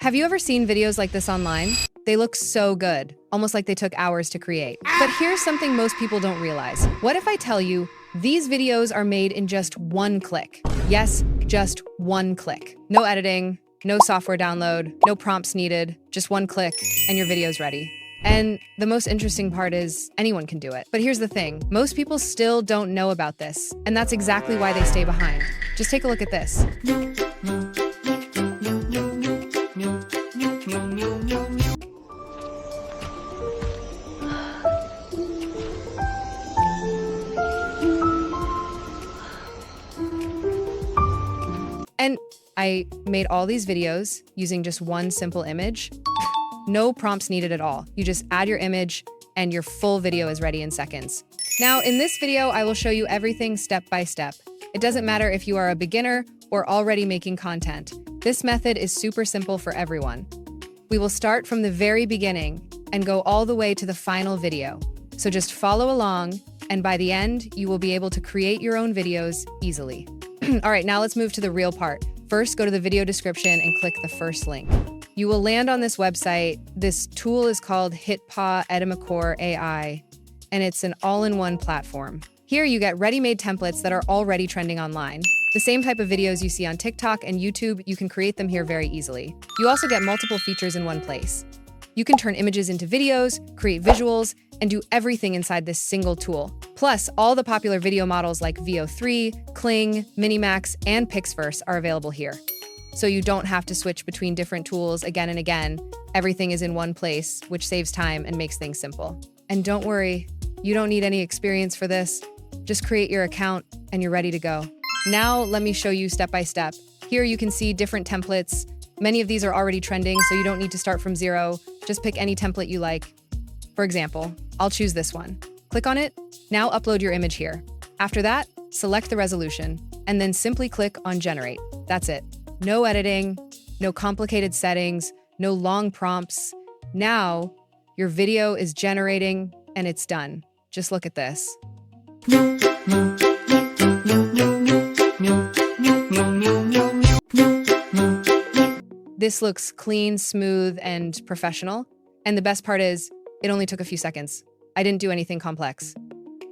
Have you ever seen videos like this online? They look so good, almost like they took hours to create. But here's something most people don't realize. What if I tell you these videos are made in just one click? Yes, just one click. No editing, no software download, no prompts needed, just one click and your video's ready. And the most interesting part is anyone can do it. But here's the thing, most people still don't know about this, and that's exactly why they stay behind. Just take a look at this. And I made all these videos using just one simple image. No prompts needed at all. You just add your image and your full video is ready in seconds. Now, in this video, I will show you everything step by step. It doesn't matter if you are a beginner or already making content. This method is super simple for everyone. We will start from the very beginning and go all the way to the final video. So just follow along, and by the end, you will be able to create your own videos easily. All right, now let's move to the real part. First, go to the video description and click the first link. You will land on this website. This tool is called HitPaw Edimakor AI, and it's an all-in-one platform. Here you get ready-made templates that are already trending online. The same type of videos you see on TikTok and YouTube, you can create them here very easily. You also get multiple features in one place. You can turn images into videos, create visuals, and do everything inside this single tool. Plus, all the popular video models like VO3, Kling, Minimax, and Pixverse are available here. So you don't have to switch between different tools again and again. Everything is in one place, which saves time and makes things simple. And don't worry, you don't need any experience for this. Just create your account and you're ready to go. Now, let me show you step by step. Here you can see different templates. Many of these are already trending, so you don't need to start from zero. Just pick any template you like. For example, I'll choose this one. Click on it. Now upload your image here. After that, select the resolution, and then simply click on Generate. That's it. No editing, no complicated settings, no long prompts. Now, your video is generating and it's done. Just look at this. This looks clean, smooth, and professional. And the best part is, it only took a few seconds. I didn't do anything complex.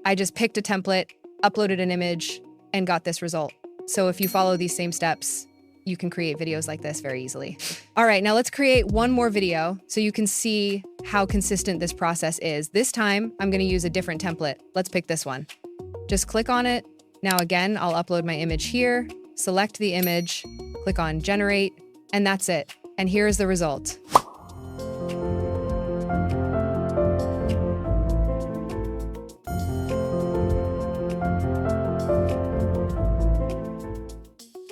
I just picked a template, uploaded an image, and got this result. So if you follow these same steps, you can create videos like this very easily. All right, now let's create one more video so you can see how consistent this process is. This time, I'm gonna use a different template. Let's pick this one. Just click on it. Now again, I'll upload my image here, select the image, click on Generate, and that's it. And here's the result.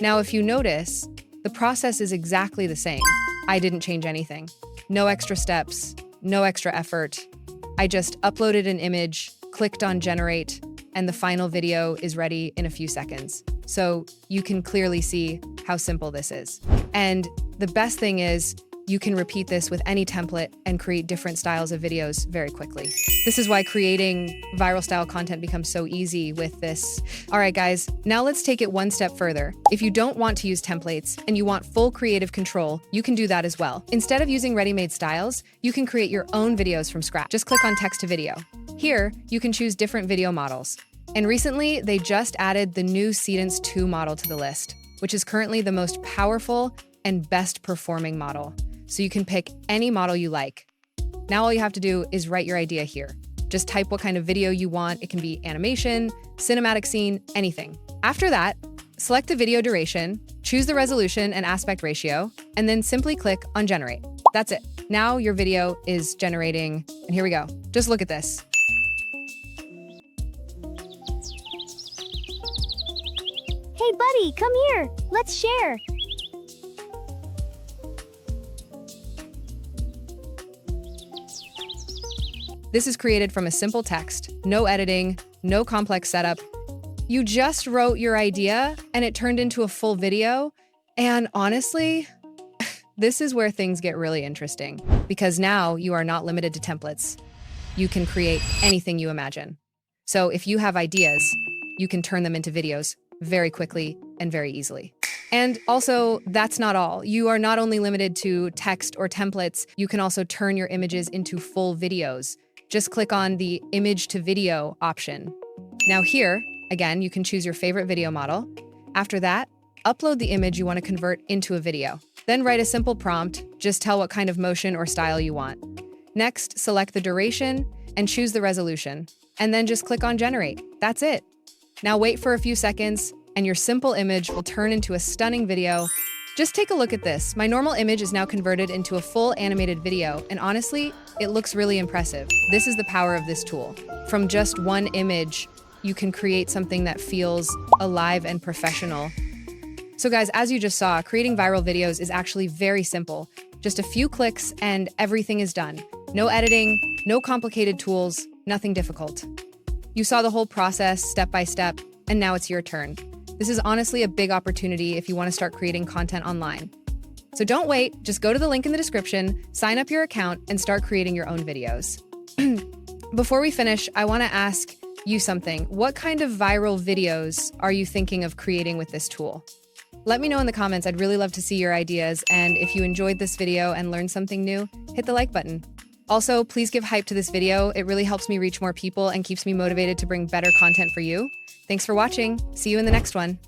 Now, if you notice, the process is exactly the same. I didn't change anything. No extra steps, no extra effort. I just uploaded an image, clicked on Generate, and the final video is ready in a few seconds. So you can clearly see how simple this is. And the best thing is, you can repeat this with any template and create different styles of videos very quickly. This is why creating viral style content becomes so easy with this. All right, guys, now let's take it one step further. If you don't want to use templates and you want full creative control, you can do that as well. Instead of using ready-made styles, you can create your own videos from scratch. Just click on text to video. Here, you can choose different video models. And recently, they just added the new Seedance 2 model to the list, which is currently the most powerful and best performing model. So you can pick any model you like. Now all you have to do is write your idea here. Just type what kind of video you want. It can be animation, cinematic scene, anything. After that, select the video duration, choose the resolution and aspect ratio, and then simply click on Generate. That's it. Now your video is generating, and here we go. Just look at this. Hey buddy, come here. Let's share. This is created from a simple text, no editing, no complex setup. You just wrote your idea and it turned into a full video. And honestly, this is where things get really interesting because now you are not limited to templates. You can create anything you imagine. So if you have ideas, you can turn them into videos very quickly and very easily. And also, that's not all. You are not only limited to text or templates, you can also turn your images into full videos. Just click on the image to video option. Now here, again, you can choose your favorite video model. After that, upload the image you want to convert into a video. Then write a simple prompt, just tell what kind of motion or style you want. Next, select the duration and choose the resolution. And then just click on generate. That's it. Now wait for a few seconds, and your simple image will turn into a stunning video. Just take a look at this. My normal image is now converted into a full animated video, and honestly, it looks really impressive. This is the power of this tool. From just one image, you can create something that feels alive and professional. So guys, as you just saw, creating viral videos is actually very simple. Just a few clicks and everything is done. No editing, no complicated tools, nothing difficult. You saw the whole process step by step, and now it's your turn. This is honestly a big opportunity if you want to start creating content online. So don't wait, just go to the link in the description, sign up your account, and start creating your own videos. Before we finish, I want to ask you something. What kind of viral videos are you thinking of creating with this tool? Let me know in the comments. I'd really love to see your ideas. And if you enjoyed this video and learned something new, hit the like button. Also, please give hype to this video. It really helps me reach more people and keeps me motivated to bring better content for you. Thanks for watching. See you in the next one.